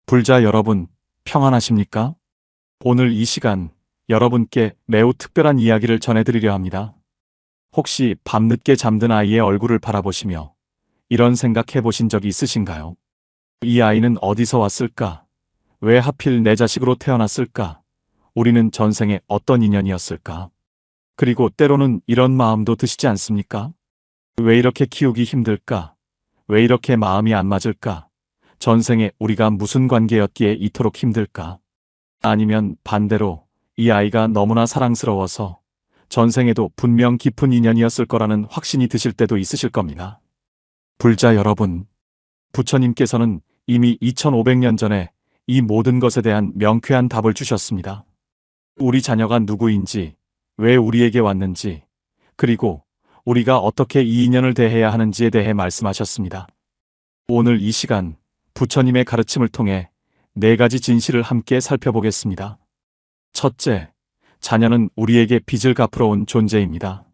불자 여러분, 평안하십니까? 오늘 이 시간 여러분께 매우 특별한 이야기를 전해드리려 합니다. 혹시 밤늦게 잠든 아이의 얼굴을 바라보시며 이런 생각 해보신 적이 있으신가요? 이 아이는 어디서 왔을까? 왜 하필 내 자식으로 태어났을까? 우리는 전생에 어떤 인연이었을까? 그리고 때로는 이런 마음도 드시지 않습니까? 왜 이렇게 키우기 힘들까? 왜 이렇게 마음이 안 맞을까? 전생에 우리가 무슨 관계였기에 이토록 힘들까? 아니면 반대로 이 아이가 너무나 사랑스러워서 전생에도 분명 깊은 인연이었을 거라는 확신이 드실 때도 있으실 겁니다. 불자 여러분, 부처님께서는 이미 2500년 전에 이 모든 것에 대한 명쾌한 답을 주셨습니다. 우리 자녀가 누구인지, 왜 우리에게 왔는지, 그리고 우리가 어떻게 이 인연을 대해야 하는지에 대해 말씀하셨습니다. 오늘 이 시간 부처님의 가르침을 통해 4가지 진실을 함께 살펴보겠습니다. 첫째, 자녀는 우리에게 빚을 갚으러 온 존재입니다.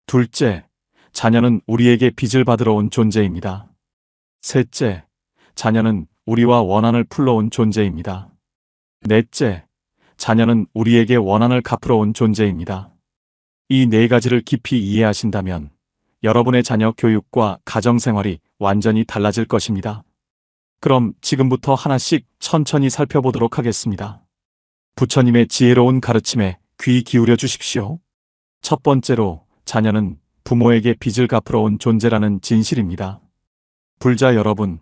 둘째, 자녀는 우리에게 빚을 받으러 온 존재입니다. 셋째, 자녀는 우리와 원한을 풀러 온 존재입니다. 넷째, 자녀는 우리에게 원한을 갚으러 온 존재입니다. 이 4가지를 깊이 이해하신다면 여러분의 자녀 교육과 가정생활이 완전히 달라질 것입니다. 그럼 지금부터 하나씩 천천히 살펴보도록 하겠습니다. 부처님의 지혜로운 가르침에 귀 기울여 주십시오. 첫 번째로, 자녀는 부모에게 빚을 갚으러 온 존재라는 진실입니다. 불자 여러분,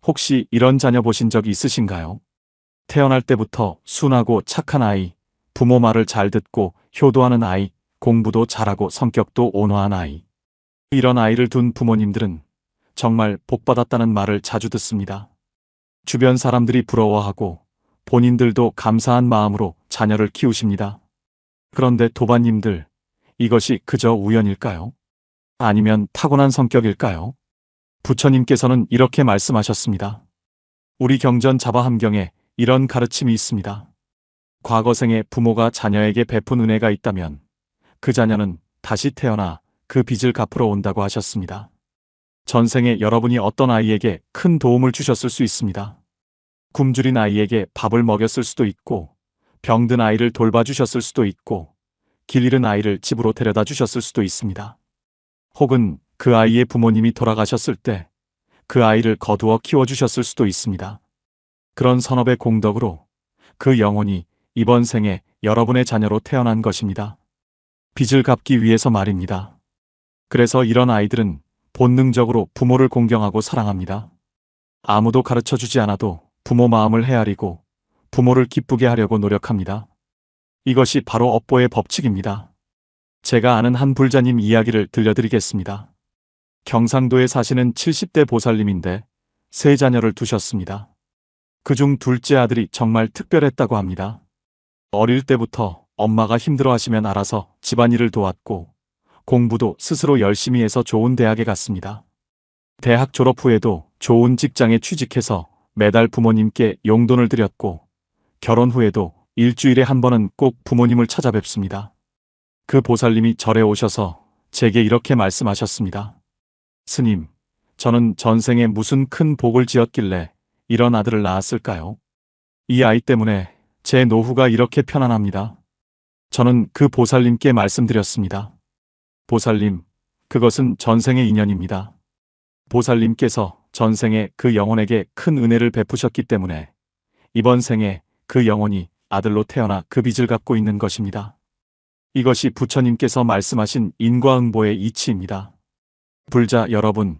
혹시 이런 자녀 보신 적이 있으신가요? 태어날 때부터 순하고 착한 아이, 부모 말을 잘 듣고 효도하는 아이, 공부도 잘하고 성격도 온화한 아이. 이런 아이를 둔 부모님들은 정말 복받았다는 말을 자주 듣습니다. 주변 사람들이 부러워하고 본인들도 감사한 마음으로 자녀를 키우십니다. 그런데 도반님들, 이것이 그저 우연일까요? 아니면 타고난 성격일까요? 부처님께서는 이렇게 말씀하셨습니다. 우리 경전 자바함경에 이런 가르침이 있습니다. 과거생에 부모가 자녀에게 베푼 은혜가 있다면 그 자녀는 다시 태어나 그 빚을 갚으러 온다고 하셨습니다. 전생에 여러분이 어떤 아이에게 큰 도움을 주셨을 수 있습니다. 굶주린 아이에게 밥을 먹였을 수도 있고, 병든 아이를 돌봐주셨을 수도 있고, 길 잃은 아이를 집으로 데려다 주셨을 수도 있습니다. 혹은 그 아이의 부모님이 돌아가셨을 때 그 아이를 거두어 키워주셨을 수도 있습니다. 그런 선업의 공덕으로 그 영혼이 이번 생에 여러분의 자녀로 태어난 것입니다. 빚을 갚기 위해서 말입니다. 그래서 이런 아이들은 본능적으로 부모를 공경하고 사랑합니다. 아무도 가르쳐 주지 않아도 부모 마음을 헤아리고 부모를 기쁘게 하려고 노력합니다. 이것이 바로 업보의 법칙입니다. 제가 아는 한 불자님 이야기를 들려드리겠습니다. 경상도에 사시는 70대 보살님인데 3자녀를 두셨습니다. 그중 둘째 아들이 정말 특별했다고 합니다. 어릴 때부터 엄마가 힘들어하시면 알아서 집안일을 도왔고 공부도 스스로 열심히 해서 좋은 대학에 갔습니다. 대학 졸업 후에도 좋은 직장에 취직해서 매달 부모님께 용돈을 드렸고 결혼 후에도 일주일에 한 번은 꼭 부모님을 찾아뵙습니다. 그 보살님이 절에 오셔서 제게 이렇게 말씀하셨습니다. 스님, 저는 전생에 무슨 큰 복을 지었길래 이런 아들을 낳았을까요? 이 아이 때문에 제 노후가 이렇게 편안합니다. 저는 그 보살님께 말씀드렸습니다. 보살님, 그것은 전생의 인연입니다. 보살님께서 전생에 그 영혼에게 큰 은혜를 베푸셨기 때문에 이번 생에 그 영혼이 아들로 태어나 그 빚을 갚고 있는 것입니다. 이것이 부처님께서 말씀하신 인과응보의 이치입니다. 불자 여러분,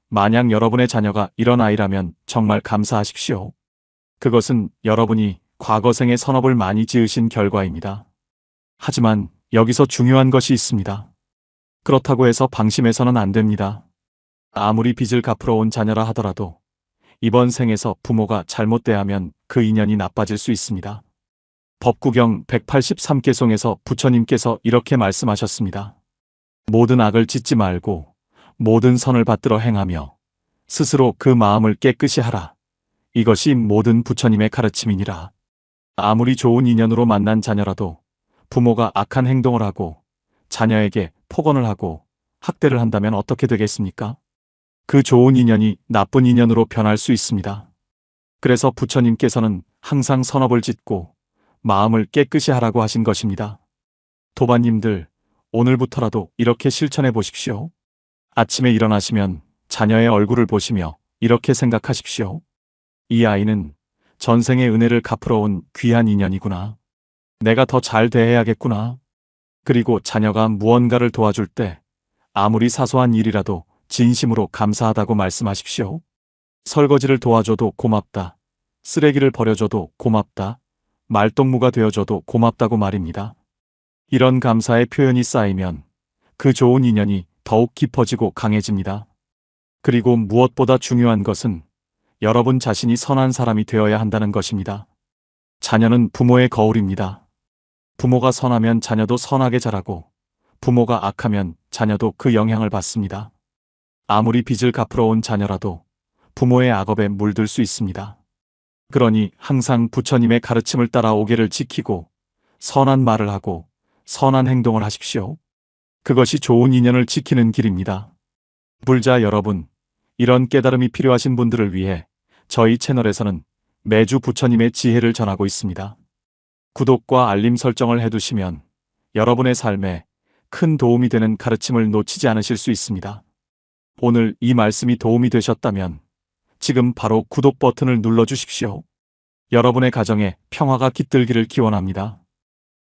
만약 여러분의 자녀가 이런 아이라면 정말 감사하십시오. 그것은 여러분이 과거생의 선업을 많이 지으신 결과입니다. 하지만 여기서 중요한 것이 있습니다. 그렇다고 해서 방심해서는 안 됩니다. 아무리 빚을 갚으러 온 자녀라 하더라도 이번 생에서 부모가 잘못 대하면 그 인연이 나빠질 수 있습니다. 법구경 183개송에서 부처님께서 이렇게 말씀하셨습니다. 모든 악을 짓지 말고 모든 선을 받들어 행하며 스스로 그 마음을 깨끗이 하라. 이것이 모든 부처님의 가르침이니라. 아무리 좋은 인연으로 만난 자녀라도 부모가 악한 행동을 하고 자녀에게 폭언을 하고 학대를 한다면 어떻게 되겠습니까? 그 좋은 인연이 나쁜 인연으로 변할 수 있습니다. 그래서 부처님께서는 항상 선업을 짓고 마음을 깨끗이 하라고 하신 것입니다. 도반님들, 오늘부터라도 이렇게 실천해 보십시오. 아침에 일어나시면 자녀의 얼굴을 보시며 이렇게 생각하십시오. 이 아이는 전생의 은혜를 갚으러 온 귀한 인연이구나. 내가 더 잘 대해야겠구나. 그리고 자녀가 무언가를 도와줄 때 아무리 사소한 일이라도 진심으로 감사하다고 말씀하십시오. 설거지를 도와줘도 고맙다. 쓰레기를 버려줘도 고맙다. 말동무가 되어줘도 고맙다고 말입니다. 이런 감사의 표현이 쌓이면 그 좋은 인연이 더욱 깊어지고 강해집니다. 그리고 무엇보다 중요한 것은 여러분 자신이 선한 사람이 되어야 한다는 것입니다. 자녀는 부모의 거울입니다. 부모가 선하면 자녀도 선하게 자라고 부모가 악하면 자녀도 그 영향을 받습니다. 아무리 빚을 갚으러 온 자녀라도 부모의 악업에 물들 수 있습니다. 그러니 항상 부처님의 가르침을 따라 오계를 지키고 선한 말을 하고 선한 행동을 하십시오. 그것이 좋은 인연을 지키는 길입니다. 불자 여러분, 이런 깨달음이 필요하신 분들을 위해 저희 채널에서는 매주 부처님의 지혜를 전하고 있습니다. 구독과 알림 설정을 해두시면 여러분의 삶에 큰 도움이 되는 가르침을 놓치지 않으실 수 있습니다. 오늘 이 말씀이 도움이 되셨다면 지금 바로 구독 버튼을 눌러주십시오. 여러분의 가정에 평화가 깃들기를 기원합니다.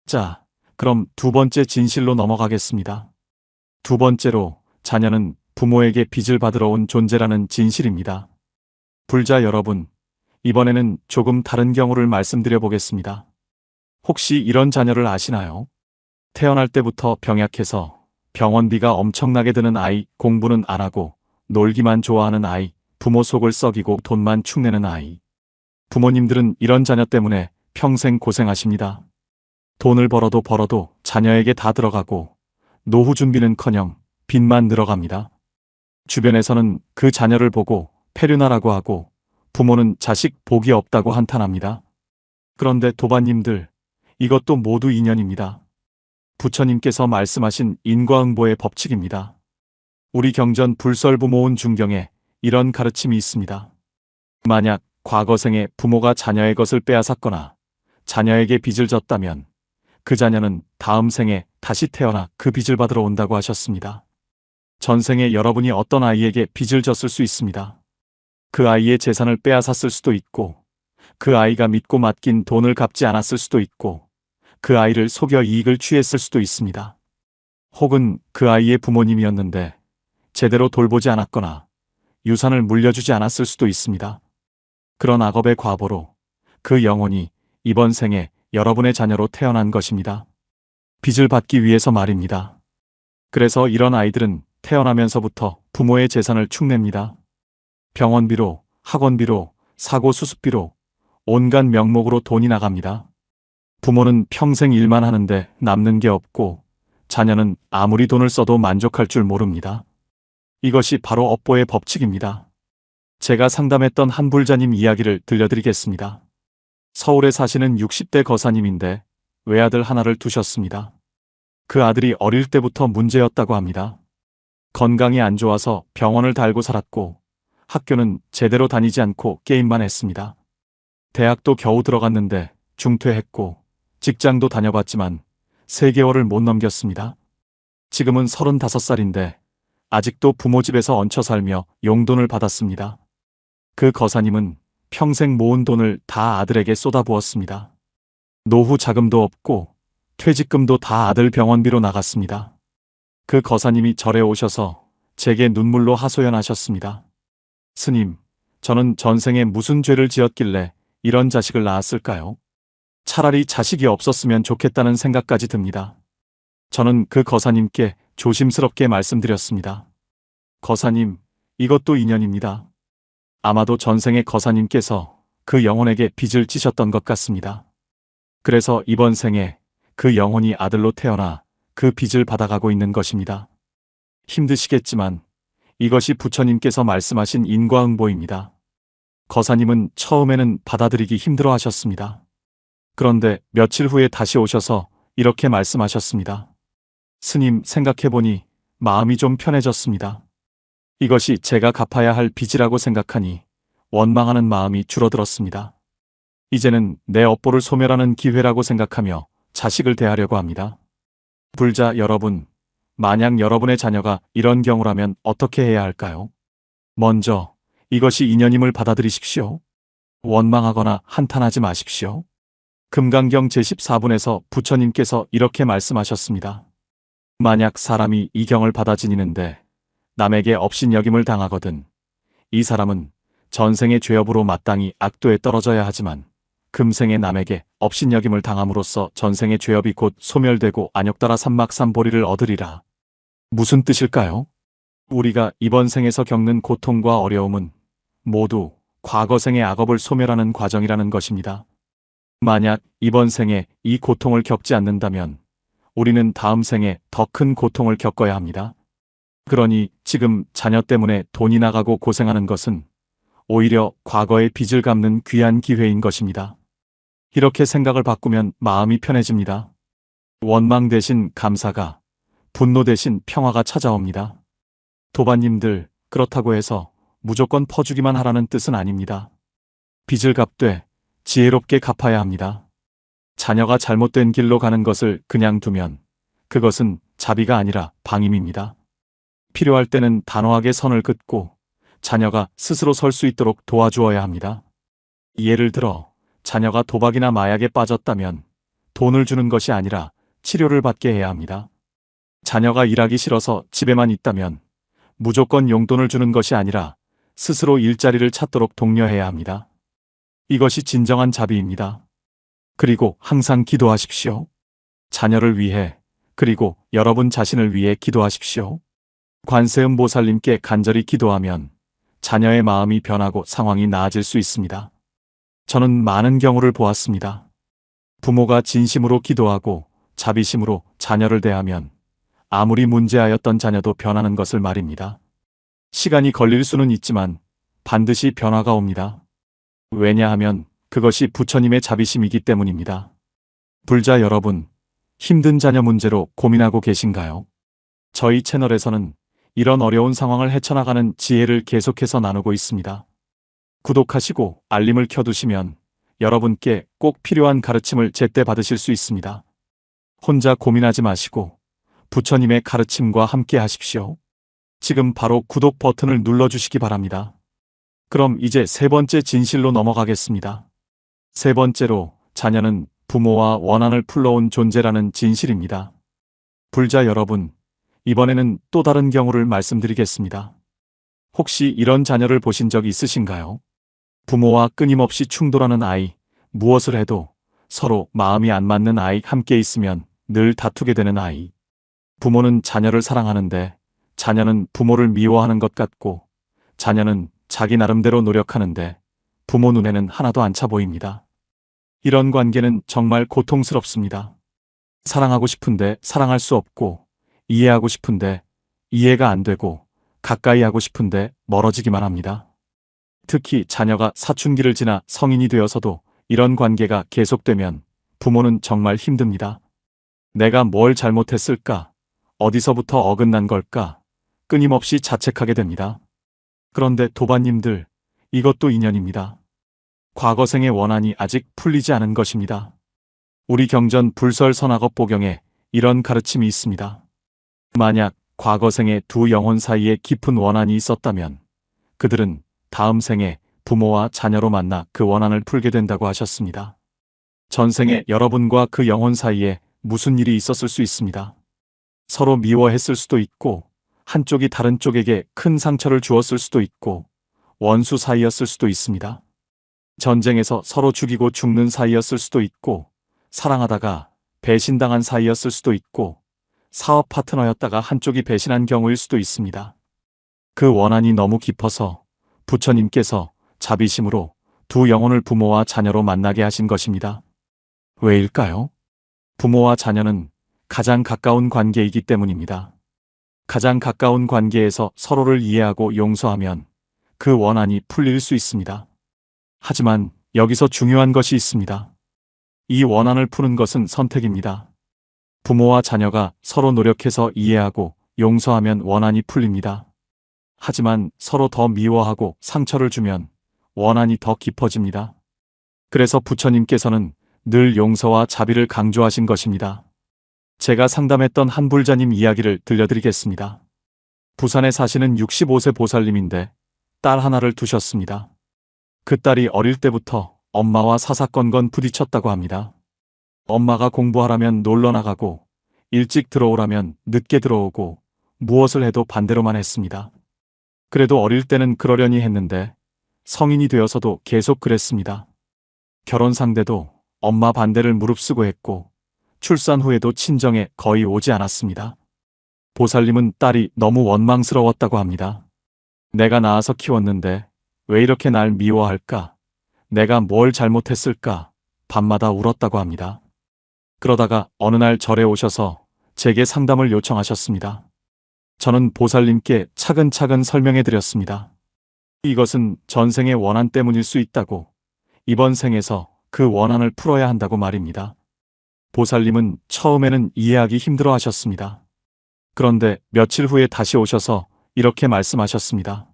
자, 그럼 두 번째 진실로 넘어가겠습니다. 두 번째로 자녀는 부모에게 빚을 받으러 온 존재라는 진실입니다. 불자 여러분, 이번에는 조금 다른 경우를 말씀드려 보겠습니다. 혹시 이런 자녀를 아시나요? 태어날 때부터 병약해서 병원비가 엄청나게 드는 아이, 공부는 안 하고 놀기만 좋아하는 아이, 부모 속을 썩이고 돈만 축내는 아이. 부모님들은 이런 자녀 때문에 평생 고생하십니다. 돈을 벌어도 자녀에게 다 들어가고 노후 준비는커녕 빚만 늘어갑니다. 주변에서는 그 자녀를 보고 폐륜하라고 하고 부모는 자식 복이 없다고 한탄합니다. 그런데 도반님들, 이것도 모두 인연입니다. 부처님께서 말씀하신 인과응보의 법칙입니다. 우리 경전 불설부모운 중경에 이런 가르침이 있습니다. 만약 과거 생에 부모가 자녀의 것을 빼앗았거나 자녀에게 빚을 졌다면 그 자녀는 다음 생에 다시 태어나 그 빚을 받으러 온다고 하셨습니다. 전생에 여러분이 어떤 아이에게 빚을 졌을 수 있습니다. 그 아이의 재산을 빼앗았을 수도 있고, 그 아이가 믿고 맡긴 돈을 갚지 않았을 수도 있고, 그 아이를 속여 이익을 취했을 수도 있습니다. 혹은 그 아이의 부모님이었는데 제대로 돌보지 않았거나 유산을 물려주지 않았을 수도 있습니다. 그런 악업의 과보로 그 영혼이 이번 생에 여러분의 자녀로 태어난 것입니다. 빚을 받기 위해서 말입니다. 그래서 이런 아이들은 태어나면서부터 부모의 재산을 축냅니다. 병원비로, 학원비로, 사고 수습비로 온갖 명목으로 돈이 나갑니다. 부모는 평생 일만 하는데 남는 게 없고 자녀는 아무리 돈을 써도 만족할 줄 모릅니다. 이것이 바로 업보의 법칙입니다. 제가 상담했던 한 불자님 이야기를 들려드리겠습니다. 서울에 사시는 60대 거사님인데 외아들 하나를 두셨습니다. 그 아들이 어릴 때부터 문제였다고 합니다. 건강이 안 좋아서 병원을 달고 살았고 학교는 제대로 다니지 않고 게임만 했습니다. 대학도 겨우 들어갔는데 중퇴했고 직장도 다녀봤지만 3개월을 못 넘겼습니다. 지금은 35살인데 아직도 부모 집에서 얹혀 살며 용돈을 받았습니다. 그 거사님은 평생 모은 돈을 다 아들에게 쏟아부었습니다. 노후 자금도 없고 퇴직금도 다 아들 병원비로 나갔습니다. 그 거사님이 절에 오셔서 제게 눈물로 하소연하셨습니다. 스님, 저는 전생에 무슨 죄를 지었길래 이런 자식을 낳았을까요? 차라리 자식이 없었으면 좋겠다는 생각까지 듭니다. 저는 그 거사님께 조심스럽게 말씀드렸습니다. 거사님, 이것도 인연입니다. 아마도 전생에 거사님께서 그 영혼에게 빚을 지셨던 것 같습니다. 그래서 이번 생에 그 영혼이 아들로 태어나 그 빚을 받아가고 있는 것입니다. 힘드시겠지만 이것이 부처님께서 말씀하신 인과응보입니다. 거사님은 처음에는 받아들이기 힘들어 하셨습니다. 그런데 며칠 후에 다시 오셔서 이렇게 말씀하셨습니다. 스님, 생각해보니 마음이 좀 편해졌습니다. 이것이 제가 갚아야 할 빚이라고 생각하니 원망하는 마음이 줄어들었습니다. 이제는 내 업보를 소멸하는 기회라고 생각하며 자식을 대하려고 합니다. 불자 여러분, 만약 여러분의 자녀가 이런 경우라면 어떻게 해야 할까요? 먼저 이것이 인연임을 받아들이십시오. 원망하거나 한탄하지 마십시오. 금강경 제14분에서 부처님께서 이렇게 말씀하셨습니다. 만약 사람이 이 경을 받아 지니는데 남에게 업신여김을 당하거든 이 사람은 전생의 죄업으로 마땅히 악도에 떨어져야 하지만 금생에 남에게 업신여김을 당함으로써 전생의 죄업이 곧 소멸되고 안욕따라 삼막삼보리를 얻으리라. 무슨 뜻일까요? 우리가 이번 생에서 겪는 고통과 어려움은 모두 과거생의 악업을 소멸하는 과정이라는 것입니다. 만약 이번 생에 이 고통을 겪지 않는다면 우리는 다음 생에 더 큰 고통을 겪어야 합니다. 그러니 지금 자녀 때문에 돈이 나가고 고생하는 것은 오히려 과거의 빚을 갚는 귀한 기회인 것입니다. 이렇게 생각을 바꾸면 마음이 편해집니다. 원망 대신 감사가, 분노 대신 평화가 찾아옵니다. 도반님들, 그렇다고 해서 무조건 퍼주기만 하라는 뜻은 아닙니다. 빚을 갚되 지혜롭게 갚아야 합니다. 자녀가 잘못된 길로 가는 것을 그냥 두면 그것은 자비가 아니라 방임입니다. 필요할 때는 단호하게 선을 긋고 자녀가 스스로 설 수 있도록 도와주어야 합니다. 예를 들어 자녀가 도박이나 마약에 빠졌다면 돈을 주는 것이 아니라 치료를 받게 해야 합니다. 자녀가 일하기 싫어서 집에만 있다면 무조건 용돈을 주는 것이 아니라 스스로 일자리를 찾도록 독려해야 합니다. 이것이 진정한 자비입니다. 그리고 항상 기도하십시오. 자녀를 위해, 그리고 여러분 자신을 위해 기도하십시오. 관세음 보살님께 간절히 기도하면 자녀의 마음이 변하고 상황이 나아질 수 있습니다. 저는 많은 경우를 보았습니다. 부모가 진심으로 기도하고 자비심으로 자녀를 대하면 아무리 문제하였던 자녀도 변하는 것을 말입니다. 시간이 걸릴 수는 있지만 반드시 변화가 옵니다. 왜냐하면 그것이 부처님의 자비심이기 때문입니다. 불자 여러분, 힘든 자녀 문제로 고민하고 계신가요? 저희 채널에서는 이런 어려운 상황을 헤쳐나가는 지혜를 계속해서 나누고 있습니다. 구독하시고 알림을 켜두시면 여러분께 꼭 필요한 가르침을 제때 받으실 수 있습니다. 혼자 고민하지 마시고 부처님의 가르침과 함께 하십시오. 지금 바로 구독 버튼을 눌러주시기 바랍니다. 그럼 이제 세 번째 진실로 넘어가겠습니다. 세 번째로, 자녀는 부모와 원한을 풀러온 존재라는 진실입니다. 불자 여러분, 이번에는 또 다른 경우를 말씀드리겠습니다. 혹시 이런 자녀를 보신 적 있으신가요? 부모와 끊임없이 충돌하는 아이, 무엇을 해도 서로 마음이 안 맞는 아이, 함께 있으면 늘 다투게 되는 아이. 부모는 자녀를 사랑하는데 자녀는 부모를 미워하는 것 같고, 자녀는 자기 나름대로 노력하는데 부모 눈에는 하나도 안 차 보입니다. 이런 관계는 정말 고통스럽습니다. 사랑하고 싶은데 사랑할 수 없고, 이해하고 싶은데 이해가 안 되고, 가까이 하고 싶은데 멀어지기만 합니다. 특히 자녀가 사춘기를 지나 성인이 되어서도 이런 관계가 계속되면 부모는 정말 힘듭니다. 내가 뭘 잘못했을까? 어디서부터 어긋난 걸까? 끊임없이 자책하게 됩니다. 그런데 도반님들, 이것도 인연입니다. 과거생의 원한이 아직 풀리지 않은 것입니다. 우리 경전 불설선악업 보경에 이런 가르침이 있습니다. 만약 과거생의 두 영혼 사이에 깊은 원한이 있었다면 그들은 다음 생에 부모와 자녀로 만나 그 원한을 풀게 된다고 하셨습니다. 전생에 여러분과 그 영혼 사이에 무슨 일이 있었을 수 있습니다. 서로 미워했을 수도 있고, 한쪽이 다른 쪽에게 큰 상처를 주었을 수도 있고, 원수 사이였을 수도 있습니다. 전쟁에서 서로 죽이고 죽는 사이였을 수도 있고, 사랑하다가 배신당한 사이였을 수도 있고, 사업 파트너였다가 한쪽이 배신한 경우일 수도 있습니다. 그 원한이 너무 깊어서 부처님께서 자비심으로 두 영혼을 부모와 자녀로 만나게 하신 것입니다. 왜일까요? 부모와 자녀는 가장 가까운 관계이기 때문입니다. 가장 가까운 관계에서 서로를 이해하고 용서하면 그 원한이 풀릴 수 있습니다. 하지만 여기서 중요한 것이 있습니다. 이 원한을 푸는 것은 선택입니다. 부모와 자녀가 서로 노력해서 이해하고 용서하면 원한이 풀립니다. 하지만 서로 더 미워하고 상처를 주면 원한이 더 깊어집니다. 그래서 부처님께서는 늘 용서와 자비를 강조하신 것입니다. 제가 상담했던 한 불자님 이야기를 들려드리겠습니다. 부산에 사시는 65세 보살님인데 딸 하나를 두셨습니다. 그 딸이 어릴 때부터 엄마와 사사건건 부딪혔다고 합니다. 엄마가 공부하라면 놀러 나가고 일찍 들어오라면 늦게 들어오고 무엇을 해도 반대로만 했습니다. 그래도 어릴 때는 그러려니 했는데 성인이 되어서도 계속 그랬습니다. 결혼 상대도 엄마 반대를 무릅쓰고 했고 출산 후에도 친정에 거의 오지 않았습니다. 보살님은 딸이 너무 원망스러웠다고 합니다. 내가 낳아서 키웠는데 왜 이렇게 날 미워할까? 내가 뭘 잘못했을까? 밤마다 울었다고 합니다. 그러다가 어느 날 절에 오셔서 제게 상담을 요청하셨습니다. 저는 보살님께 차근차근 설명해 드렸습니다. 이것은 전생의 원한 때문일 수 있다고, 이번 생에서 그 원한을 풀어야 한다고 말입니다. 보살님은 처음에는 이해하기 힘들어 하셨습니다. 그런데 며칠 후에 다시 오셔서 이렇게 말씀하셨습니다.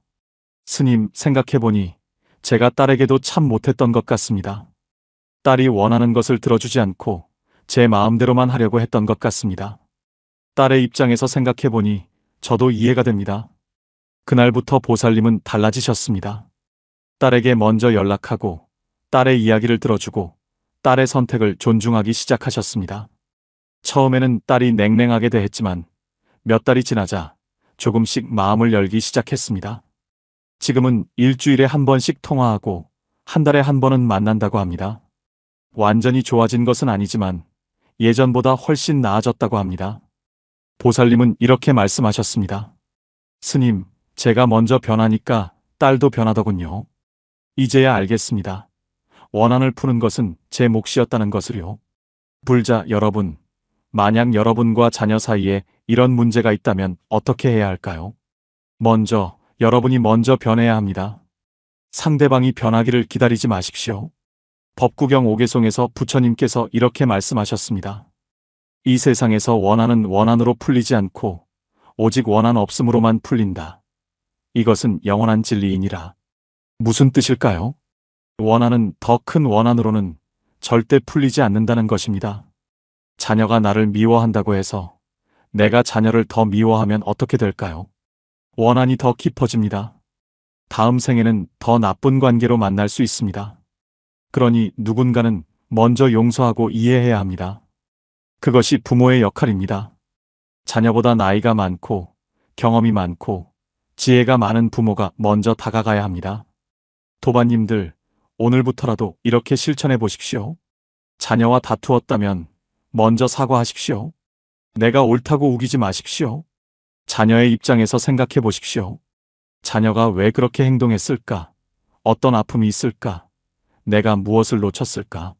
스님, 생각해보니 제가 딸에게도 참 못했던 것 같습니다. 딸이 원하는 것을 들어주지 않고 제 마음대로만 하려고 했던 것 같습니다. 딸의 입장에서 생각해보니 저도 이해가 됩니다. 그날부터 보살님은 달라지셨습니다. 딸에게 먼저 연락하고 딸의 이야기를 들어주고 딸의 선택을 존중하기 시작하셨습니다. 처음에는 딸이 냉랭하게 대했지만 몇 달이 지나자 조금씩 마음을 열기 시작했습니다. 지금은 일주일에 한 번씩 통화하고 한 달에 한 번은 만난다고 합니다. 완전히 좋아진 것은 아니지만 예전보다 훨씬 나아졌다고 합니다. 보살님은 이렇게 말씀하셨습니다. 스님, 제가 먼저 변하니까 딸도 변하더군요. 이제야 알겠습니다. 원한을 푸는 것은 제 몫이었다는 것을요. 불자 여러분, 만약 여러분과 자녀 사이에 이런 문제가 있다면 어떻게 해야 할까요? 여러분이 먼저 변해야 합니다. 상대방이 변하기를 기다리지 마십시오. 법구경 5개송에서 부처님께서 이렇게 말씀하셨습니다. 이 세상에서 원한은 원한으로 풀리지 않고 오직 원한 없음으로만 풀린다. 이것은 영원한 진리이니라. 무슨 뜻일까요? 원한은 더 큰 원한으로는 절대 풀리지 않는다는 것입니다. 자녀가 나를 미워한다고 해서 내가 자녀를 더 미워하면 어떻게 될까요? 원한이 더 깊어집니다. 다음 생에는 더 나쁜 관계로 만날 수 있습니다. 그러니 누군가는 먼저 용서하고 이해해야 합니다. 그것이 부모의 역할입니다. 자녀보다 나이가 많고 경험이 많고 지혜가 많은 부모가 먼저 다가가야 합니다. 도반님들, 오늘부터라도 이렇게 실천해 보십시오. 자녀와 다투었다면 먼저 사과하십시오. 내가 옳다고 우기지 마십시오. 자녀의 입장에서 생각해 보십시오. 자녀가 왜 그렇게 행동했을까? 어떤 아픔이 있을까? 내가 무엇을 놓쳤을까?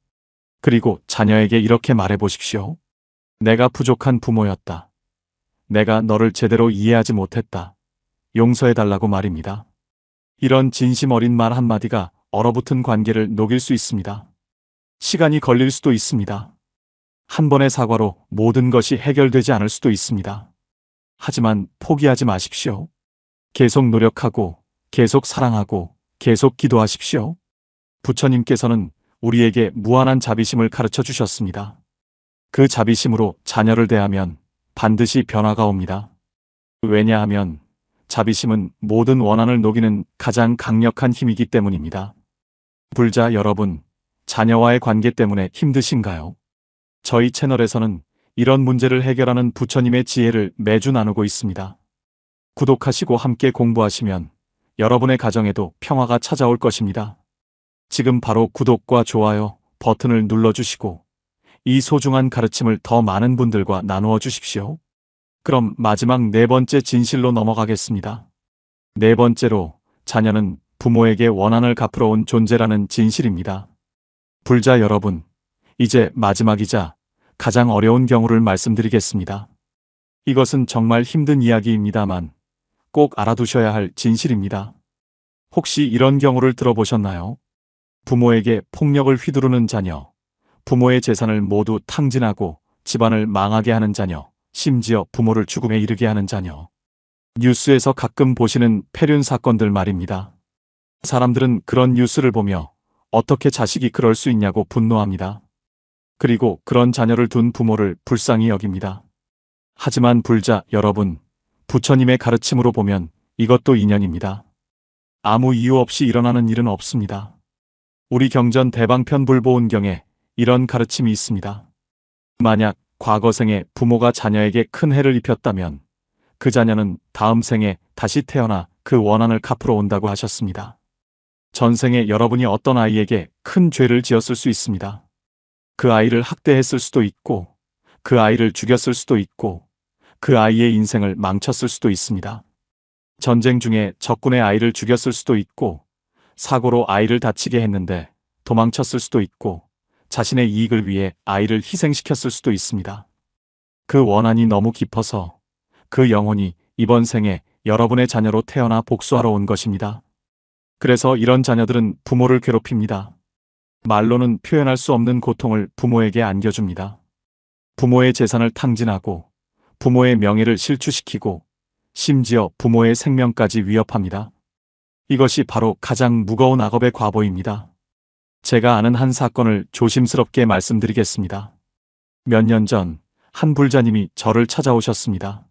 그리고 자녀에게 이렇게 말해 보십시오. 내가 부족한 부모였다. 내가 너를 제대로 이해하지 못했다. 용서해 달라고 말입니다. 이런 진심 어린 말 한마디가 얼어붙은 관계를 녹일 수 있습니다. 시간이 걸릴 수도 있습니다. 한 번의 사과로 모든 것이 해결되지 않을 수도 있습니다. 하지만 포기하지 마십시오. 계속 노력하고, 계속 사랑하고, 계속 기도하십시오. 부처님께서는 우리에게 무한한 자비심을 가르쳐 주셨습니다. 그 자비심으로 자녀를 대하면 반드시 변화가 옵니다. 왜냐하면 자비심은 모든 원한을 녹이는 가장 강력한 힘이기 때문입니다. 불자 여러분, 자녀와의 관계 때문에 힘드신가요? 저희 채널에서는 이런 문제를 해결하는 부처님의 지혜를 매주 나누고 있습니다. 구독하시고 함께 공부하시면 여러분의 가정에도 평화가 찾아올 것입니다. 지금 바로 구독과 좋아요 버튼을 눌러주시고 이 소중한 가르침을 더 많은 분들과 나누어 주십시오. 그럼 마지막 네 번째 진실로 넘어가겠습니다. 네 번째로, 자녀는 부모에게 원한을 갚으러 온 존재라는 진실입니다. 불자 여러분, 이제 마지막이자 가장 어려운 경우를 말씀드리겠습니다. 이것은 정말 힘든 이야기입니다만 꼭 알아두셔야 할 진실입니다. 혹시 이런 경우를 들어보셨나요? 부모에게 폭력을 휘두르는 자녀, 부모의 재산을 모두 탕진하고 집안을 망하게 하는 자녀, 심지어 부모를 죽음에 이르게 하는 자녀. 뉴스에서 가끔 보시는 폐륜 사건들 말입니다. 사람들은 그런 뉴스를 보며 어떻게 자식이 그럴 수 있냐고 분노합니다. 그리고 그런 자녀를 둔 부모를 불쌍히 여깁니다. 하지만 불자 여러분, 부처님의 가르침으로 보면 이것도 인연입니다. 아무 이유 없이 일어나는 일은 없습니다. 우리 경전 대방편 불보운경에 이런 가르침이 있습니다. 만약 과거 생에 부모가 자녀에게 큰 해를 입혔다면 그 자녀는 다음 생에 다시 태어나 그 원한을 갚으러 온다고 하셨습니다. 전생에 여러분이 어떤 아이에게 큰 죄를 지었을 수 있습니다. 그 아이를 학대했을 수도 있고, 그 아이를 죽였을 수도 있고, 그 아이의 인생을 망쳤을 수도 있습니다. 전쟁 중에 적군의 아이를 죽였을 수도 있고, 사고로 아이를 다치게 했는데 도망쳤을 수도 있고, 자신의 이익을 위해 아이를 희생시켰을 수도 있습니다. 그 원한이 너무 깊어서 그 영혼이 이번 생에 여러분의 자녀로 태어나 복수하러 온 것입니다. 그래서 이런 자녀들은 부모를 괴롭힙니다. 말로는 표현할 수 없는 고통을 부모에게 안겨줍니다. 부모의 재산을 탕진하고 부모의 명예를 실추시키고 심지어 부모의 생명까지 위협합니다. 이것이 바로 가장 무거운 악업의 과보입니다. 제가 아는 한 사건을 조심스럽게 말씀드리겠습니다. 몇 년 전 한 불자님이 저를 찾아오셨습니다.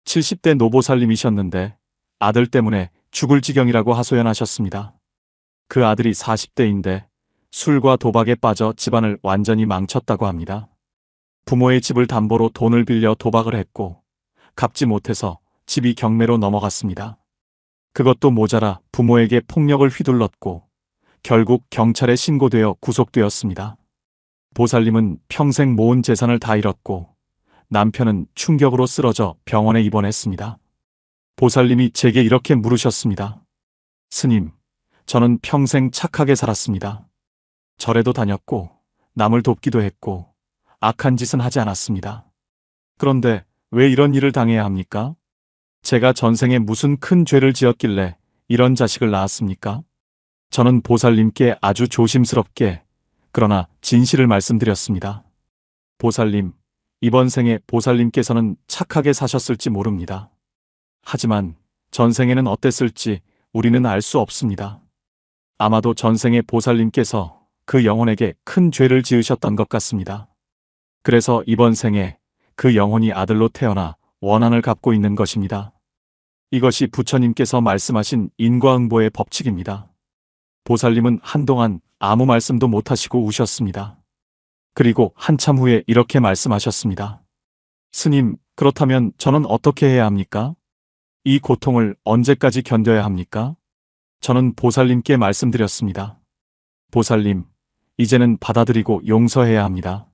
70대 노보살님이셨는데 아들 때문에 죽을 지경이라고 하소연하셨습니다. 그 아들이 40대인데 술과 도박에 빠져 집안을 완전히 망쳤다고 합니다. 부모의 집을 담보로 돈을 빌려 도박을 했고 갚지 못해서 집이 경매로 넘어갔습니다. 그것도 모자라 부모에게 폭력을 휘둘렀고 결국 경찰에 신고되어 구속되었습니다. 보살님은 평생 모은 재산을 다 잃었고 남편은 충격으로 쓰러져 병원에 입원했습니다. 보살님이 제게 이렇게 물으셨습니다. 스님, 저는 평생 착하게 살았습니다. 절에도 다녔고 남을 돕기도 했고 악한 짓은 하지 않았습니다. 그런데 왜 이런 일을 당해야 합니까? 제가 전생에 무슨 큰 죄를 지었길래 이런 자식을 낳았습니까? 저는 보살님께 아주 조심스럽게 그러나 진실을 말씀드렸습니다. 보살님, 이번 생에 보살님께서는 착하게 사셨을지 모릅니다. 하지만 전생에는 어땠을지 우리는 알 수 없습니다. 아마도 전생에 보살님께서 그 영혼에게 큰 죄를 지으셨던 것 같습니다. 그래서 이번 생에 그 영혼이 아들로 태어나 원한을 갚고 있는 것입니다. 이것이 부처님께서 말씀하신 인과응보의 법칙입니다. 보살님은 한동안 아무 말씀도 못하시고 우셨습니다. 그리고 한참 후에 이렇게 말씀하셨습니다. 스님, 그렇다면 저는 어떻게 해야 합니까? 이 고통을 언제까지 견뎌야 합니까? 저는 보살님께 말씀드렸습니다. 보살님, 이제는 받아들이고 용서해야 합니다.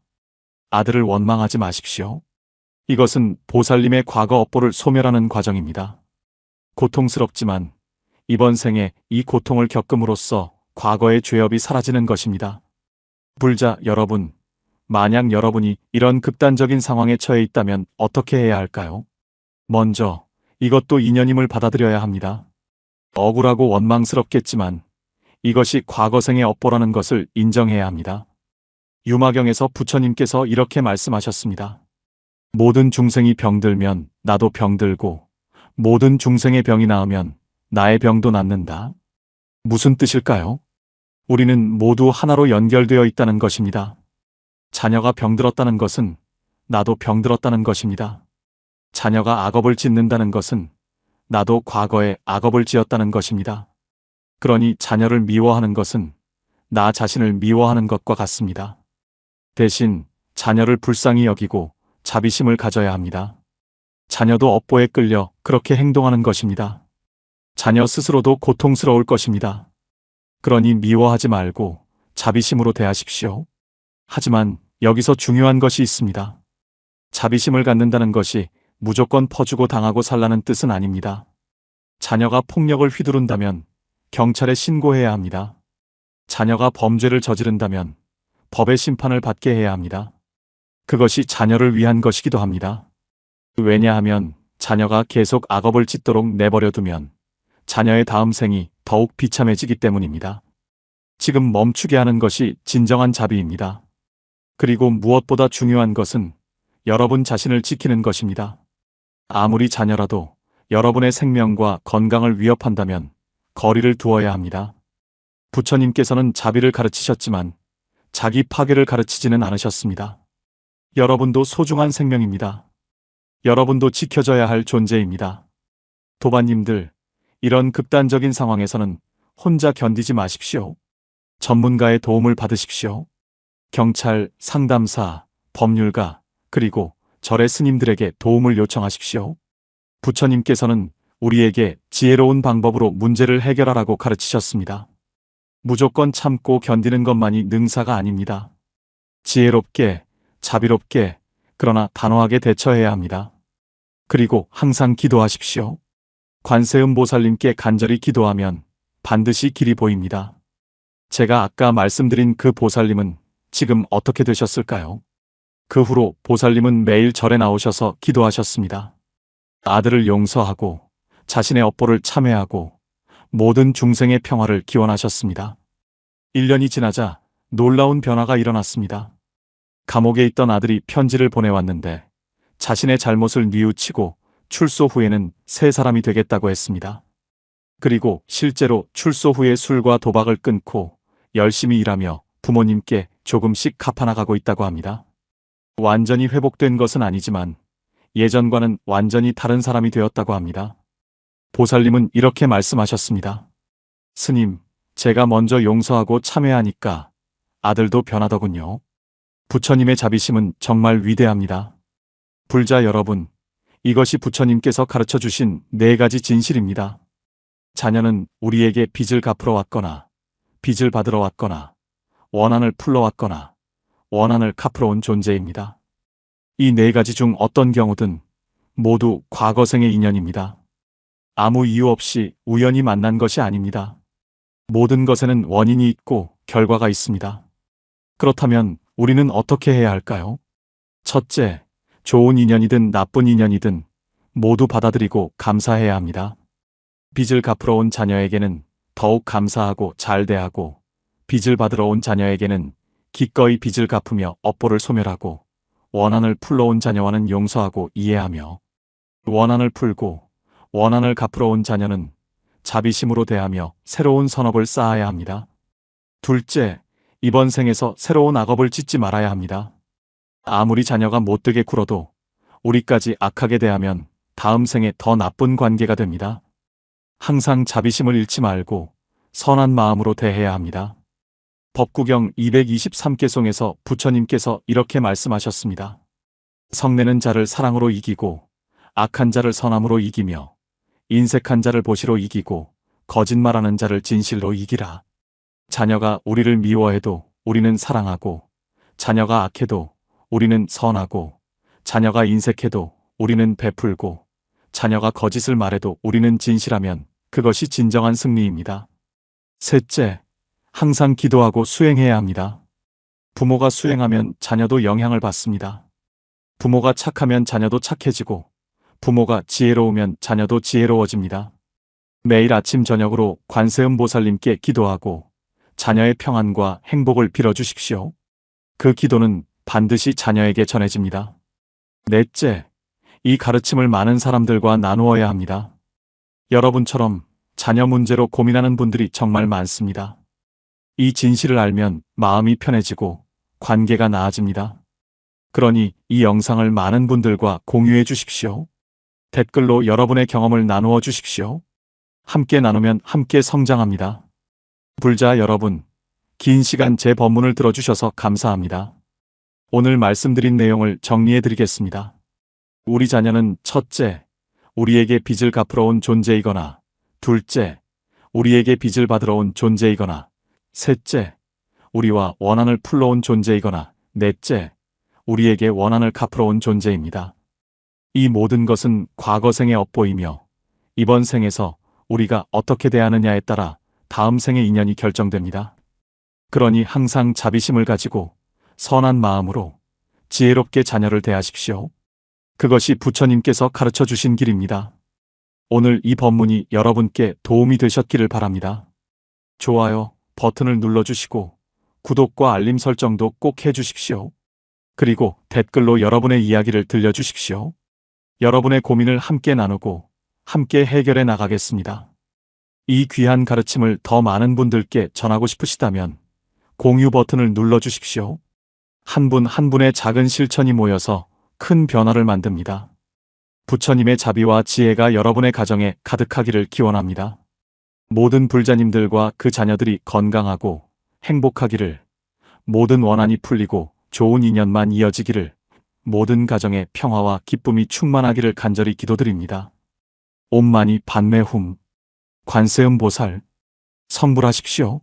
아들을 원망하지 마십시오. 이것은 보살님의 과거 업보를 소멸하는 과정입니다. 고통스럽지만 이번 생에 이 고통을 겪음으로써 과거의 죄업이 사라지는 것입니다. 불자 여러분, 만약 여러분이 이런 극단적인 상황에 처해 있다면 어떻게 해야 할까요? 먼저 이것도 인연임을 받아들여야 합니다. 억울하고 원망스럽겠지만 이것이 과거생의 업보라는 것을 인정해야 합니다. 유마경에서 부처님께서 이렇게 말씀하셨습니다. 모든 중생이 병들면 나도 병들고 모든 중생의 병이 나으면 나의 병도 낫는다. 무슨 뜻일까요? 우리는 모두 하나로 연결되어 있다는 것입니다. 자녀가 병들었다는 것은 나도 병들었다는 것입니다. 자녀가 악업을 짓는다는 것은 나도 과거에 악업을 지었다는 것입니다. 그러니 자녀를 미워하는 것은 나 자신을 미워하는 것과 같습니다. 대신 자녀를 불쌍히 여기고 자비심을 가져야 합니다. 자녀도 업보에 끌려 그렇게 행동하는 것입니다. 자녀 스스로도 고통스러울 것입니다. 그러니 미워하지 말고 자비심으로 대하십시오. 하지만 여기서 중요한 것이 있습니다. 자비심을 갖는다는 것이 무조건 퍼주고 당하고 살라는 뜻은 아닙니다. 자녀가 폭력을 휘두른다면 경찰에 신고해야 합니다. 자녀가 범죄를 저지른다면 법의 심판을 받게 해야 합니다. 그것이 자녀를 위한 것이기도 합니다. 왜냐하면 자녀가 계속 악업을 짓도록 내버려두면 자녀의 다음 생이 더욱 비참해지기 때문입니다. 지금 멈추게 하는 것이 진정한 자비입니다. 그리고 무엇보다 중요한 것은 여러분 자신을 지키는 것입니다. 아무리 자녀라도 여러분의 생명과 건강을 위협한다면 거리를 두어야 합니다. 부처님께서는 자비를 가르치셨지만 자기 파괴를 가르치지는 않으셨습니다. 여러분도 소중한 생명입니다. 여러분도 지켜져야 할 존재입니다. 도반님들, 이런 극단적인 상황에서는 혼자 견디지 마십시오. 전문가의 도움을 받으십시오. 경찰, 상담사, 법률가, 그리고 절의 스님들에게 도움을 요청하십시오. 부처님께서는 우리에게 지혜로운 방법으로 문제를 해결하라고 가르치셨습니다. 무조건 참고 견디는 것만이 능사가 아닙니다. 지혜롭게, 자비롭게, 그러나 단호하게 대처해야 합니다. 그리고 항상 기도하십시오. 관세음 보살님께 간절히 기도하면 반드시 길이 보입니다. 제가 아까 말씀드린 그 보살님은 지금 어떻게 되셨을까요? 그 후로 보살님은 매일 절에 나오셔서 기도하셨습니다. 아들을 용서하고 자신의 업보를 참회하고 모든 중생의 평화를 기원하셨습니다. 1년이 지나자 놀라운 변화가 일어났습니다. 감옥에 있던 아들이 편지를 보내왔는데 자신의 잘못을 뉘우치고 출소 후에는 새 사람이 되겠다고 했습니다. 그리고 실제로 출소 후에 술과 도박을 끊고 열심히 일하며 부모님께 조금씩 갚아나가고 있다고 합니다. 완전히 회복된 것은 아니지만 예전과는 완전히 다른 사람이 되었다고 합니다. 보살님은 이렇게 말씀하셨습니다. 스님, 제가 먼저 용서하고 참회하니까 아들도 변하더군요. 부처님의 자비심은 정말 위대합니다. 불자 여러분, 이것이 부처님께서 가르쳐 주신 4가지 진실입니다. 자녀는 우리에게 빚을 갚으러 왔거나 빚을 받으러 왔거나 원한을 풀러 왔거나 원한을 갚으러 온 존재입니다. 이 4가지 중 어떤 경우든 모두 과거생의 인연입니다. 아무 이유 없이 우연히 만난 것이 아닙니다. 모든 것에는 원인이 있고 결과가 있습니다. 그렇다면 우리는 어떻게 해야 할까요? 첫째, 좋은 인연이든 나쁜 인연이든 모두 받아들이고 감사해야 합니다. 빚을 갚으러 온 자녀에게는 더욱 감사하고 잘 대하고 빚을 받으러 온 자녀에게는 기꺼이 빚을 갚으며 업보를 소멸하고 원한을 풀러 온 자녀와는 용서하고 이해하며 원한을 풀고 원한을 갚으러 온 자녀는 자비심으로 대하며 새로운 선업을 쌓아야 합니다. 둘째, 이번 생에서 새로운 악업을 짓지 말아야 합니다. 아무리 자녀가 못되게 굴어도 우리까지 악하게 대하면 다음 생에 더 나쁜 관계가 됩니다. 항상 자비심을 잃지 말고 선한 마음으로 대해야 합니다. 법구경 223개송에서 부처님께서 이렇게 말씀하셨습니다. 성내는 자를 사랑으로 이기고 악한 자를 선함으로 이기며 인색한 자를 보시로 이기고 거짓말하는 자를 진실로 이기라. 자녀가 우리를 미워해도 우리는 사랑하고 자녀가 악해도 우리는 선하고 자녀가 인색해도 우리는 베풀고 자녀가 거짓을 말해도 우리는 진실하면 그것이 진정한 승리입니다. 셋째, 항상 기도하고 수행해야 합니다. 부모가 수행하면 자녀도 영향을 받습니다. 부모가 착하면 자녀도 착해지고 부모가 지혜로우면 자녀도 지혜로워집니다. 매일 아침 저녁으로 관세음 보살님께 기도하고 자녀의 평안과 행복을 빌어주십시오. 그 기도는 반드시 자녀에게 전해집니다. 넷째, 이 가르침을 많은 사람들과 나누어야 합니다. 여러분처럼 자녀 문제로 고민하는 분들이 정말 많습니다. 이 진실을 알면 마음이 편해지고 관계가 나아집니다. 그러니 이 영상을 많은 분들과 공유해 주십시오. 댓글로 여러분의 경험을 나누어 주십시오. 함께 나누면 함께 성장합니다. 불자 여러분, 긴 시간 제 법문을 들어주셔서 감사합니다. 오늘 말씀드린 내용을 정리해 드리겠습니다. 우리 자녀는 첫째, 우리에게 빚을 갚으러 온 존재이거나 둘째, 우리에게 빚을 받으러 온 존재이거나 셋째, 우리와 원한을 풀러 온 존재이거나 넷째, 우리에게 원한을 갚으러 온 존재입니다. 이 모든 것은 과거생의 업보이며 이번 생에서 우리가 어떻게 대하느냐에 따라 다음 생의 인연이 결정됩니다. 그러니 항상 자비심을 가지고 선한 마음으로 지혜롭게 자녀를 대하십시오. 그것이 부처님께서 가르쳐 주신 길입니다. 오늘 이 법문이 여러분께 도움이 되셨기를 바랍니다. 좋아요 버튼을 눌러주시고 구독과 알림 설정도 꼭 해주십시오. 그리고 댓글로 여러분의 이야기를 들려주십시오. 여러분의 고민을 함께 나누고 함께 해결해 나가겠습니다. 이 귀한 가르침을 더 많은 분들께 전하고 싶으시다면 공유 버튼을 눌러주십시오. 한 분 한 분의 작은 실천이 모여서 큰 변화를 만듭니다. 부처님의 자비와 지혜가 여러분의 가정에 가득하기를 기원합니다. 모든 불자님들과 그 자녀들이 건강하고 행복하기를, 모든 원한이 풀리고 좋은 인연만 이어지기를, 모든 가정에 평화와 기쁨이 충만하기를 간절히 기도드립니다. 옴마니 반메 훔 관세음보살 성불하십시오.